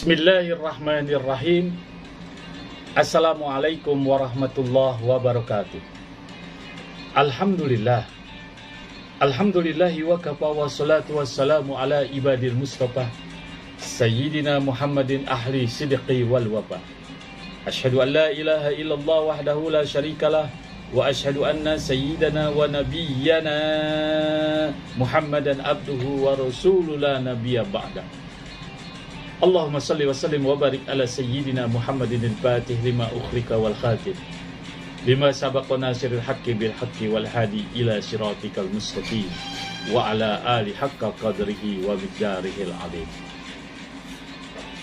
Bismillahirrahmanirrahim. Assalamualaikum warahmatullahi wabarakatuh. Alhamdulillah. Alhamdulillahi wa kafa wa salatu wassalamu ala ibadil mustafa Sayyidina Muhammadin ahli sidqi wal wafa. Ashhadu an la ilaha illallah wahdahu la syarikalah wa ashhadu anna sayyidana wa nabiyyana Muhammadan abduhu wa rasuluhu la nabiyya ba'da. Allahumma salli wa sallim wa barik ala sayyidina Muhammadin al-fatih lima ukhrika wal khatib lima sabaqa nasiril haqqi bil haqqi wal hadi ila siratikal mustaqim wa ala ali haqqa qadrihi wa miqdarihil azim.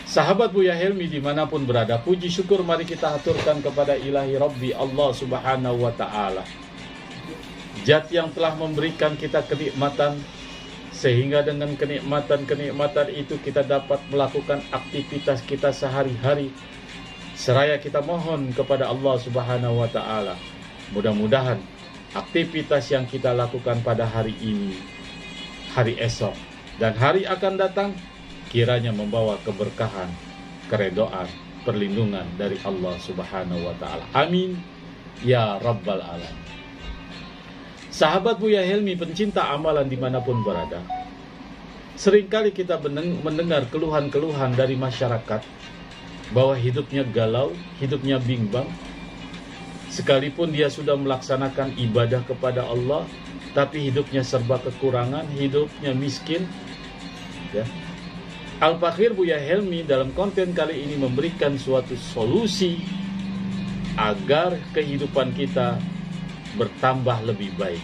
Sahabat Buya Helmi dimanapun berada, puji syukur mari kita haturkan kepada ilahi Rabbi Allah subhanahu wa ta'ala, Zat yang telah memberikan kita kenikmatan, sehingga dengan kenikmatan itu kita dapat melakukan aktivitas kita sehari-hari. Seraya kita mohon kepada Allah subhanahu wa ta'ala, mudah-mudahan aktivitas yang kita lakukan pada hari ini, hari esok, dan hari akan datang kiranya membawa keberkahan, keredoan, perlindungan dari Allah subhanahu wa ta'ala. Amin ya rabbal alamin. Sahabat Buya Helmi, pencinta amalan dimanapun berada, seringkali kita mendengar keluhan-keluhan dari masyarakat bahwa hidupnya galau, hidupnya bimbang. Sekalipun dia sudah melaksanakan ibadah kepada Allah, tapi hidupnya serba kekurangan, hidupnya miskin. Ya. Al-Fakhir Buya Helmi dalam konten kali ini memberikan suatu solusi agar kehidupan kita bertambah lebih baik.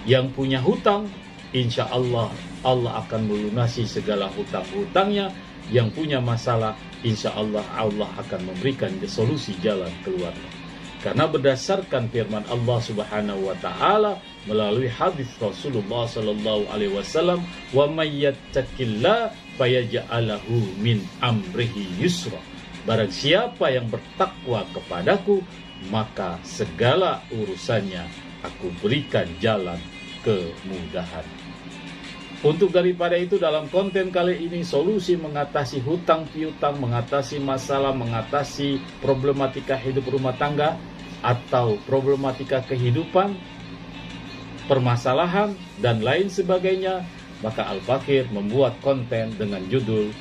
Yang punya hutang, insya Allah Allah akan melunasi segala hutang-hutangnya. Yang punya masalah, insya Allah Allah akan memberikan solusi jalan keluarnya. Karena berdasarkan firman Allah subhanahu wa ta'ala melalui hadis Rasulullah sallallahu alaihi wasallam, wa may yattaqillah fayaj'alahu min amrihi yusra. Barang siapa yang bertakwa kepadaku, maka segala urusannya aku berikan jalan kemudahan. Untuk daripada itu, dalam konten kali ini solusi mengatasi hutang piutang, mengatasi masalah, mengatasi problematika hidup rumah tangga atau problematika kehidupan, permasalahan dan lain sebagainya, maka Al-Fakhir membuat konten dengan judul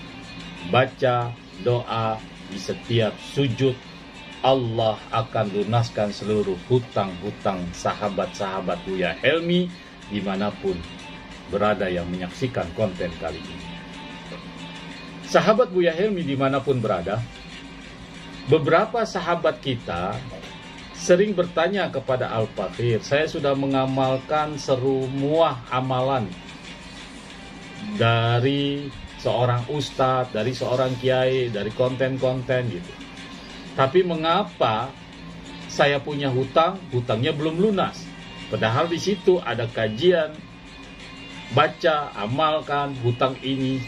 baca doa di setiap sujud, Allah akan lunaskan seluruh hutang-hutang sahabat-sahabat Buya Helmi dimanapun berada yang menyaksikan konten kali ini. Sahabat Buya Helmi dimanapun berada, beberapa sahabat kita sering bertanya kepada Al-Fakhir, saya sudah mengamalkan semua amalan dari seorang ustadz, dari seorang kiai, dari konten-konten gitu. Tapi mengapa saya punya hutang, hutangnya belum lunas? Padahal di situ ada kajian, baca, amalkan hutang ini,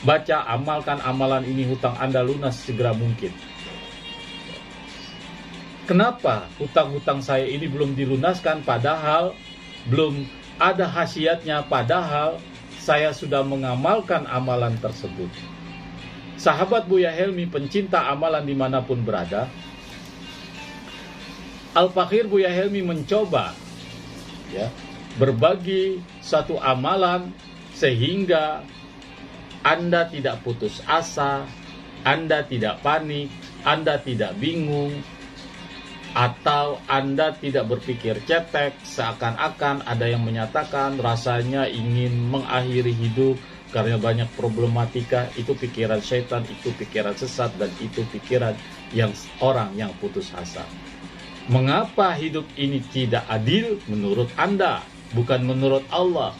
baca, amalkan amalan ini, hutang Anda lunas segera mungkin. Kenapa hutang-hutang saya ini belum dilunaskan, padahal belum ada khasiatnya, padahal saya sudah mengamalkan amalan tersebut? Sahabat Buya Helmi, pencinta amalan dimanapun berada, Al-Fakhir Buya Helmi mencoba berbagi satu amalan sehingga Anda tidak putus asa, Anda tidak panik, Anda tidak bingung, atau Anda tidak berpikir cetek seakan-akan ada yang menyatakan rasanya ingin mengakhiri hidup karena banyak problematika. Itu pikiran syaitan, itu pikiran sesat, dan itu pikiran yang orang yang putus asa. Mengapa hidup ini tidak adil menurut Anda, bukan menurut Allah?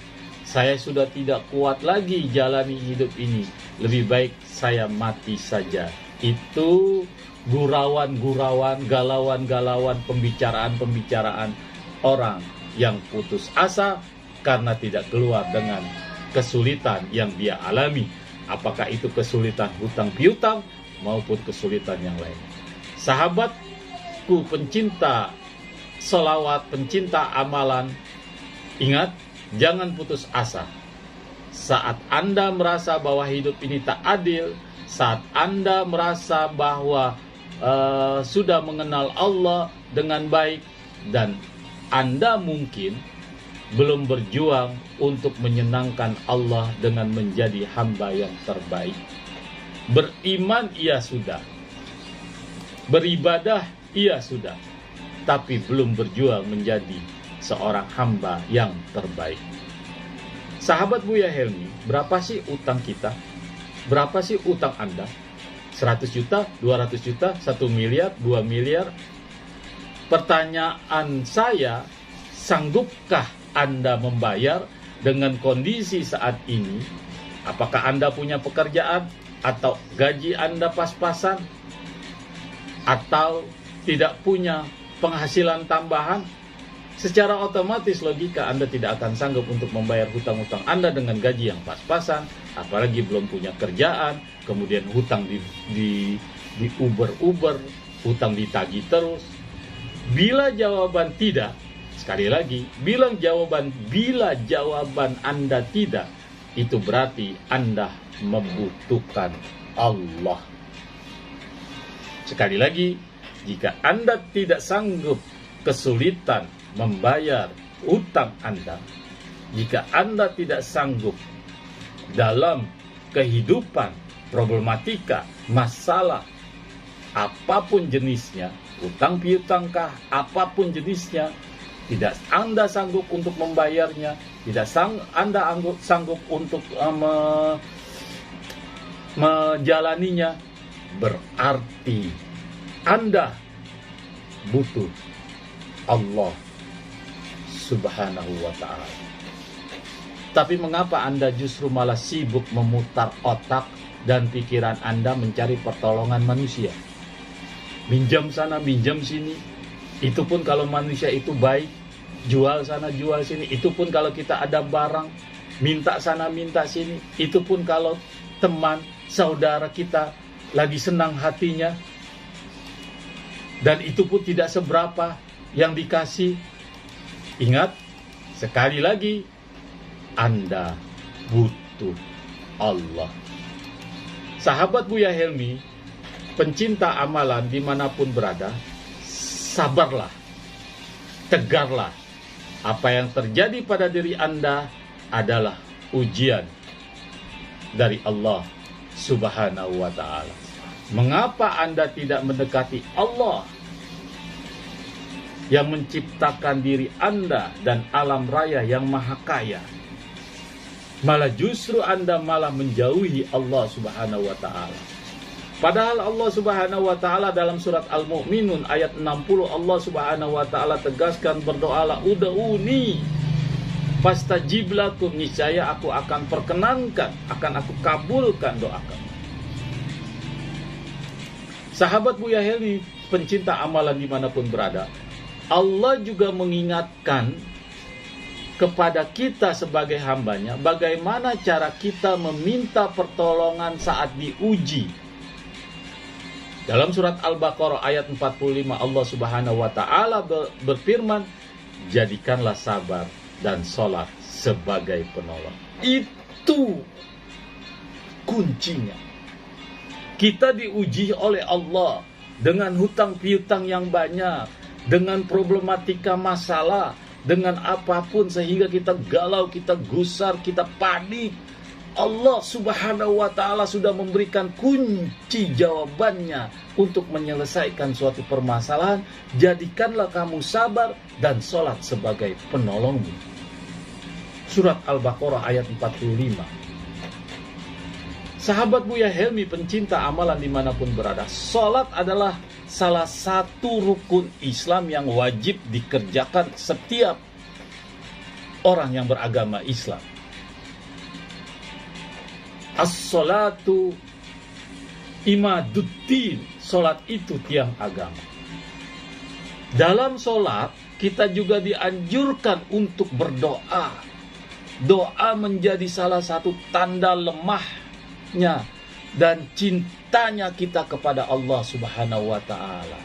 Saya sudah tidak kuat lagi jalani hidup ini, lebih baik saya mati saja. Itu gurauan-gurauan, galauan-galauan, pembicaraan-pembicaraan orang yang putus asa karena tidak keluar dengan kesulitan yang dia alami, apakah itu kesulitan hutang piutang maupun kesulitan yang lain. Sahabatku pencinta selawat, pencinta amalan, ingat, jangan putus asa. Saat Anda merasa bahwa hidup ini tak adil, saat Anda merasa bahwa sudah mengenal Allah dengan baik dan Anda mungkin belum berjuang untuk menyenangkan Allah dengan menjadi hamba yang terbaik. Beriman ia sudah, beribadah ia sudah, tapi belum berjuang menjadi seorang hamba yang terbaik. Sahabat Buya Helmi, berapa sih utang kita? Berapa sih utang Anda? 100 juta, 200 juta, 1 miliar, 2 miliar? Pertanyaan saya, sanggupkah Anda membayar dengan kondisi saat ini? Apakah Anda punya pekerjaan? Atau gaji Anda pas-pasan? Atau tidak punya penghasilan tambahan? Secara otomatis logika Anda tidak akan sanggup untuk membayar hutang-hutang Anda dengan gaji yang pas-pasan, apalagi belum punya kerjaan, kemudian hutang di uber-uber, hutang ditagih terus. Bila jawaban tidak, sekali lagi, bila jawaban Anda tidak, itu berarti Anda membutuhkan Allah. Sekali lagi, jika Anda tidak sanggup kesulitan membayar utang Anda, jika Anda tidak sanggup dalam kehidupan, problematika, masalah, apapun jenisnya, utang piutangkah, apapun jenisnya, tidak Anda sanggup untuk membayarnya, tidak Anda sanggup untuk menjalaninya, berarti Anda butuh Allah Subhanahu wa ta'ala. Tapi mengapa Anda justru malah sibuk memutar otak dan pikiran Anda mencari pertolongan manusia? Minjam sana, minjam sini. Itu pun kalau manusia itu baik, jual sana, jual sini. Itu pun kalau kita ada barang, minta sana, minta sini. Itu pun kalau teman, saudara kita lagi senang hatinya. Dan itu pun tidak seberapa yang dikasih. Ingat, sekali lagi, Anda butuh Allah. Sahabat Buya Helmi, pencinta amalan dimanapun berada, sabarlah, tegarlah. Apa yang terjadi pada diri Anda adalah ujian dari Allah Subhanahu wa ta'ala. Mengapa Anda tidak mendekati Allah yang menciptakan diri Anda dan alam raya yang maha kaya? Malah justru Anda malah menjauhi Allah Subhanahu wa ta'ala. Padahal Allah Subhanahu wa ta'ala dalam surat Al-Mu'minun ayat 60, Allah Subhanahu wa ta'ala tegaskan, berdoalah, ud'uni fastajib lakum, niscaya aku akan perkenankan, akan aku kabulkan doakan. Sahabat Buya Helmi, pencinta amalan dimanapun berada, Allah juga mengingatkan kepada kita sebagai hambanya bagaimana cara kita meminta pertolongan saat diuji. Dalam surat Al-Baqarah ayat 45, Allah Subhanahu wa ta'ala berfirman, jadikanlah sabar dan sholat sebagai penolong. Itu kuncinya. Kita diuji oleh Allah dengan hutang piutang yang banyak, dengan problematika masalah, dengan apapun sehingga kita galau, kita gusar, kita panik. Allah Subhanahu wa ta'ala sudah memberikan kunci jawabannya untuk menyelesaikan suatu permasalahan. Jadikanlah kamu sabar dan sholat sebagai penolongmu. Surat Al-Baqarah ayat 45. Sahabat Buya Helmi, pencinta amalan dimanapun berada, sholat adalah salah satu rukun Islam yang wajib dikerjakan setiap orang yang beragama Islam. As-sholatu imaduddin, sholat itu tiang agama. Dalam sholat kita juga dianjurkan untuk berdoa. Doa menjadi salah satu tanda lemahnya dan cintanya kita kepada Allah Subhanahu wa ta'ala.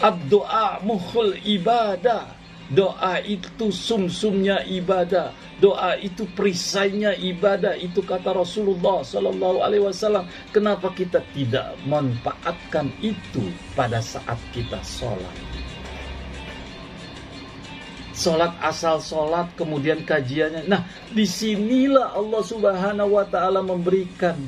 Ad-doa mukhul ibadah. Doa itu sumsumnya ibadah. Doa itu perisainya ibadah. Itu kata Rasulullah Sallallahu Alaihi Wasallam. Kenapa kita tidak manfaatkan itu pada saat kita sholat? Sholat asal sholat, kemudian kajiannya. Nah, disinilah Allah Subhanahu Wa Taala memberikan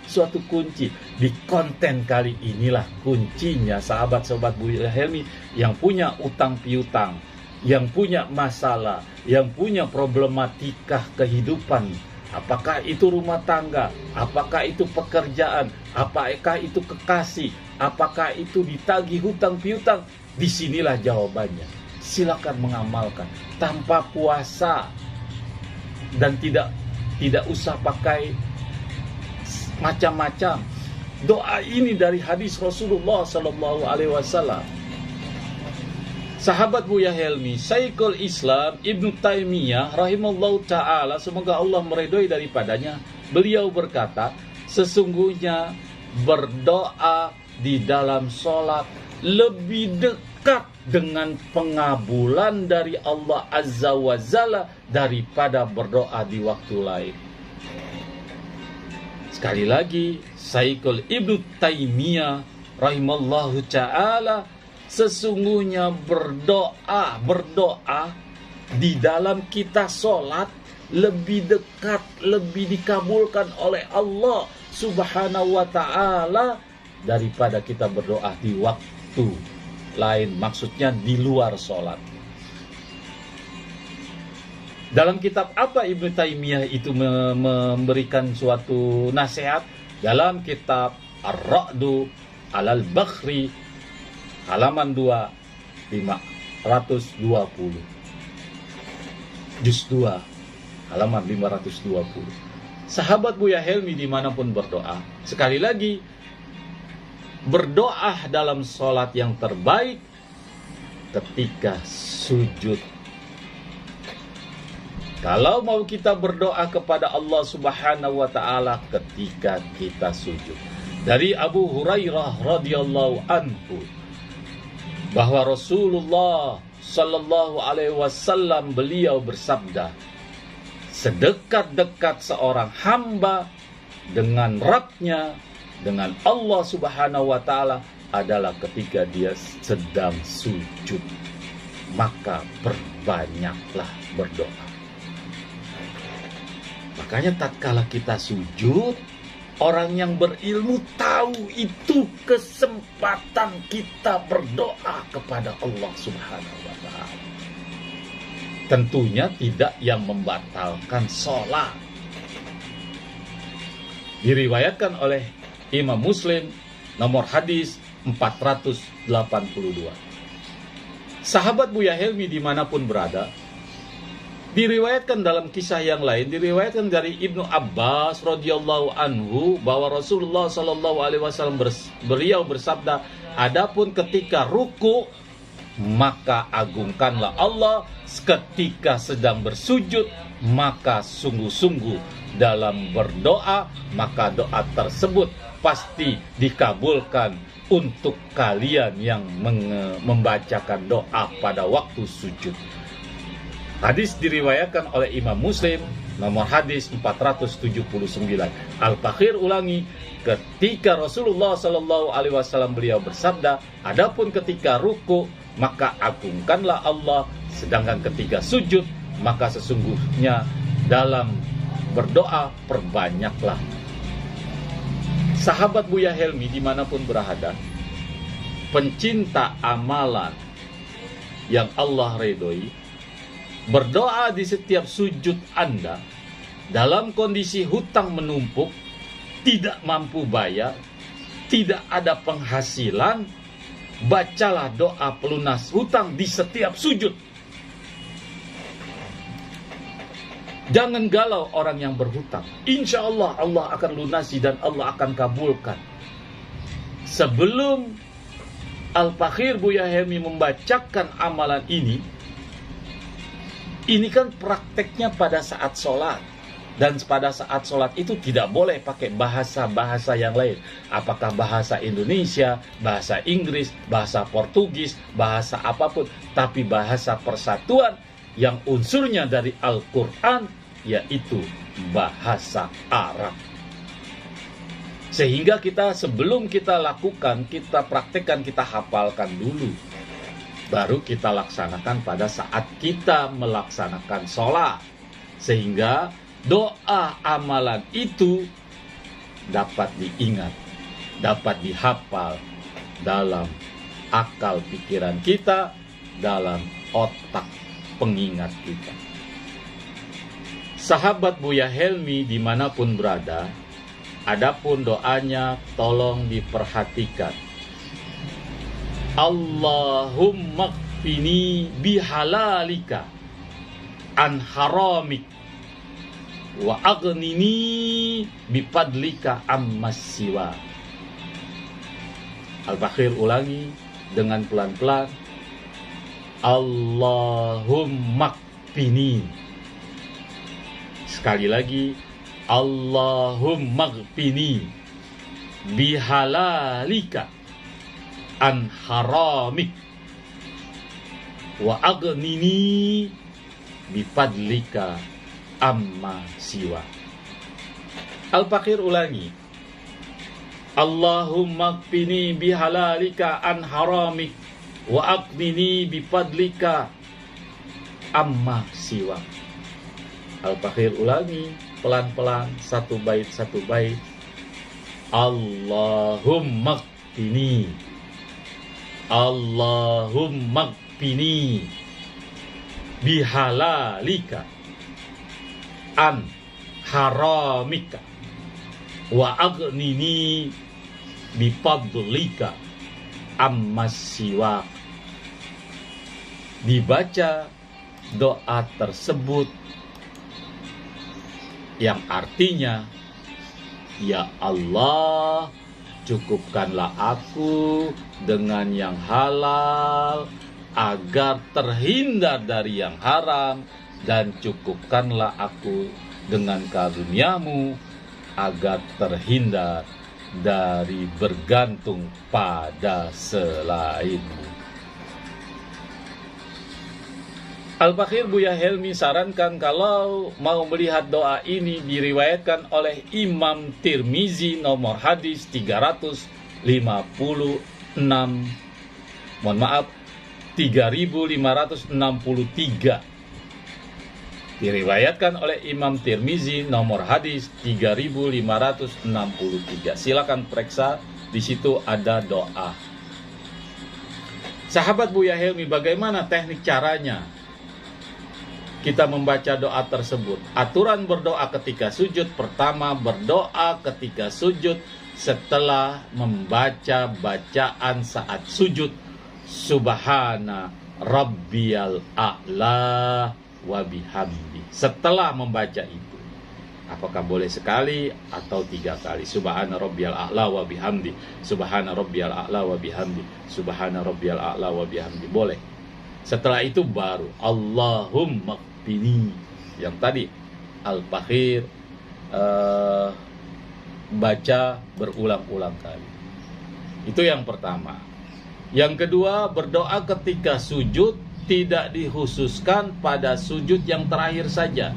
suatu kunci. Di konten kali inilah kuncinya, sahabat-sahabat Buya Helmi yang punya utang piutang, yang punya masalah, yang punya problematika kehidupan, apakah itu rumah tangga, apakah itu pekerjaan, apakah itu kekasih, apakah itu ditagih hutang piutang. Disinilah jawabannya. Silakan mengamalkan tanpa puasa, dan tidak usah pakai macam-macam. Doa ini dari hadis Rasulullah Sallallahu Alaihi Wasallam. Sahabat Buya Helmi, Syekhul Islam Ibnu Taimiyah rahimallahu taala, semoga Allah meridhoi daripadanya, beliau berkata, sesungguhnya berdoa di dalam sholat lebih dekat dengan pengabulan dari Allah Azza wa Jalla daripada berdoa di waktu lain. Sekali lagi, Syekhul Ibnu Taimiyah rahimallahu ta'ala, sesungguhnya berdoa di dalam kita sholat lebih dekat, lebih dikabulkan oleh Allah Subhanahu wa ta'ala daripada kita berdoa di waktu lain, maksudnya di luar sholat. Dalam kitab apa Ibnu Taimiyah itu memberikan suatu nasihat? Dalam kitab Ar-Ra'du Alal Bakhri halaman 2 520, juz 2 halaman 520. Sahabat Buya Helmi dimanapun berdoa, sekali lagi, berdoa dalam sholat yang terbaik ketika sujud. Kalau mau kita berdoa kepada Allah Subhanahu wa taala ketika kita sujud. Dari Abu Hurairah radhiyallahu anhu bahwa Rasulullah sallallahu alaihi wasallam beliau bersabda, sedekat-dekat seorang hamba dengan Rabb-nya, dengan Allah Subhanahu wa taala adalah ketika dia sedang sujud. Maka perbanyaklah berdoa. Makanya tatkala kita sujud, orang yang berilmu tahu itu kesempatan kita berdoa kepada Allah Subhanahu wa taala. Tentunya tidak yang membatalkan sholat. Diriwayatkan oleh Imam Muslim nomor hadis 482. Sahabat Buya Helmi dimanapun berada, diriwayatkan dalam kisah yang lain, diriwayatkan dari Ibnu Abbas radhiyallahu anhu bahwa Rasulullah sallallahu alaihi wasallam beliau bersabda, adapun ketika ruku maka agungkanlah Allah, ketika sedang bersujud maka sungguh-sungguh dalam berdoa, maka doa tersebut pasti dikabulkan untuk kalian yang membacakan doa pada waktu sujud. Hadis diriwayatkan oleh Imam Muslim nomor hadis 479. Al-Fakhir ulangi, ketika Rasulullah sallallahu alaihi wasallam beliau bersabda, adapun ketika ruku maka agungkanlah Allah, sedangkan ketika sujud maka sesungguhnya dalam berdoa perbanyaklah. Sahabat Buya Helmi dimanapun berada, pencinta amalan yang Allah ridhoi, berdoa di setiap sujud Anda dalam kondisi hutang menumpuk, tidak mampu bayar, tidak ada penghasilan, bacalah doa pelunas hutang di setiap sujud. Jangan galau orang yang berhutang. Insya Allah Allah akan lunasi dan Allah akan kabulkan. Sebelum Al-Fakhir Buya Helmi membacakan amalan ini kan prakteknya pada saat sholat. Dan pada saat sholat itu tidak boleh pakai bahasa-bahasa yang lain. Apakah bahasa Indonesia, bahasa Inggris, bahasa Portugis, bahasa apapun. Tapi bahasa persatuan yang unsurnya dari Al-Quran, yaitu bahasa Arab. Sehingga kita sebelum kita lakukan, kita praktekkan, kita hafalkan dulu. Baru kita laksanakan pada saat kita melaksanakan sholat. Sehingga doa amalan itu dapat diingat, dapat dihafal dalam akal pikiran kita, dalam otak pengingat kita. Sahabat Buya Helmi dimanapun berada, adapun doanya tolong diperhatikan. Allahumma qfini bihalalika an haramik wa aghnini bifadlika ammas siwa. Al-Fakhir ulangi dengan pelan-pelan. Allahumma qfini. Sekali lagi. Allahumma qfini bihalalika an haramik wa aghnini bifadlika amma siwa. Al-Fakhir ulangi. Allahumma qfini bihalalika an haramik wa aghnini bifadlika amma siwa. Al-Fakhir ulangi pelan-pelan, satu bait satu bait. Allahumma qfini, Allahumma qfini bihalalika an haramika wa aghnini bifadlika ammas siwak. Dibaca doa tersebut yang artinya, ya Allah, cukupkanlah aku dengan yang halal agar terhindar dari yang haram, dan cukupkanlah aku dengan karunia-Mu agar terhindar dari bergantung pada selain-Mu. Al-Fakhir Buya Helmi sarankan kalau mau melihat doa ini diriwayatkan oleh Imam Tirmizi nomor hadis 356. Mohon maaf, 3563. Diriwayatkan oleh Imam Tirmizi nomor hadis 3563. Silakan periksa, di situ ada doa. Sahabat Buya Helmi, bagaimana teknik caranya kita membaca doa tersebut? Aturan berdoa ketika sujud: pertama, berdoa ketika sujud setelah membaca bacaan saat sujud, Subhana Rabbiyal A'la wa bihamdi. Setelah membaca itu, apakah boleh sekali atau 3 kali? Subhana Rabbiyal A'la wa bihamdi, Subhana Rabbiyal A'la wa bihamdi, Subhana Rabbiyal A'la wa bihamdi. Boleh. Setelah itu baru Allahumma qfini, yang tadi Al-Fakhir baca berulang-ulang kali. Itu yang pertama. Yang kedua, berdoa ketika sujud tidak dikhususkan pada sujud yang terakhir saja,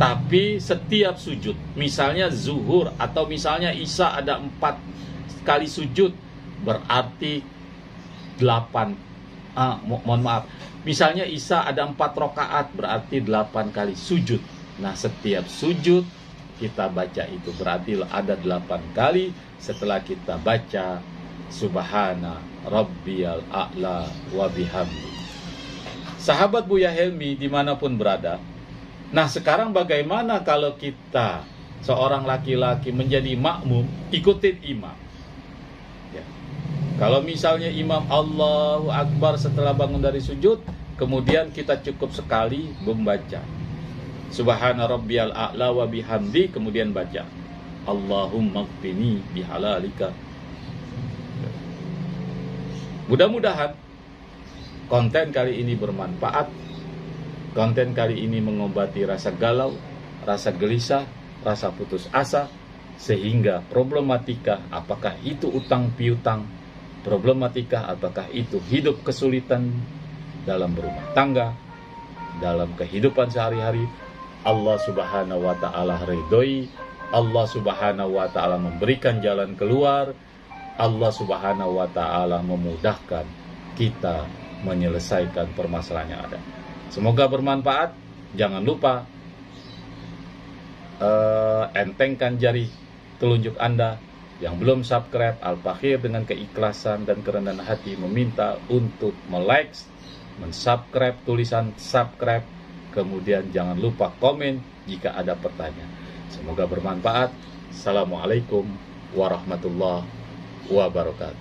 tapi setiap sujud. Misalnya zuhur atau misalnya isya ada 4 kali sujud, berarti 8. Mohon maaf, misalnya isya ada 4 rakaat, berarti 8 kali sujud. Nah, setiap sujud kita baca itu, berarti ada 8 kali setelah kita baca Subhana Rabbiyal A'la wa bihamdi. Sahabat Buya Helmi dimanapun berada, nah sekarang bagaimana kalau kita seorang laki-laki menjadi makmum, ikutin imam ya. Kalau misalnya imam Allahu Akbar setelah bangun dari sujud, kemudian kita cukup sekali membaca Subhana Rabbiyal A'la wa bihamdi, kemudian baca Allahumma qfini bihalalika. Mudah-mudahan konten kali ini bermanfaat Konten kali ini mengobati rasa galau, rasa gelisah, rasa putus asa, sehingga problematika apakah itu utang piutang, problematika apakah itu hidup kesulitan dalam berumah tangga, dalam kehidupan sehari-hari, Allah Subhanahu wa Ta'ala ridhoi, Allah Subhanahu wa Ta'ala memberikan jalan keluar, Allah Subhanahu wa Ta'ala memudahkan kita menyelesaikan permasalahan yang ada. Semoga bermanfaat. Jangan lupa entengkan jari telunjuk Anda. Yang belum subscribe, Al-Fakhir dengan keikhlasan dan kerendahan hati meminta untuk melike, mensubscribe tulisan subscribe, kemudian jangan lupa komen jika ada pertanyaan. Semoga bermanfaat. Assalamualaikum warahmatullahi wabarakatuh.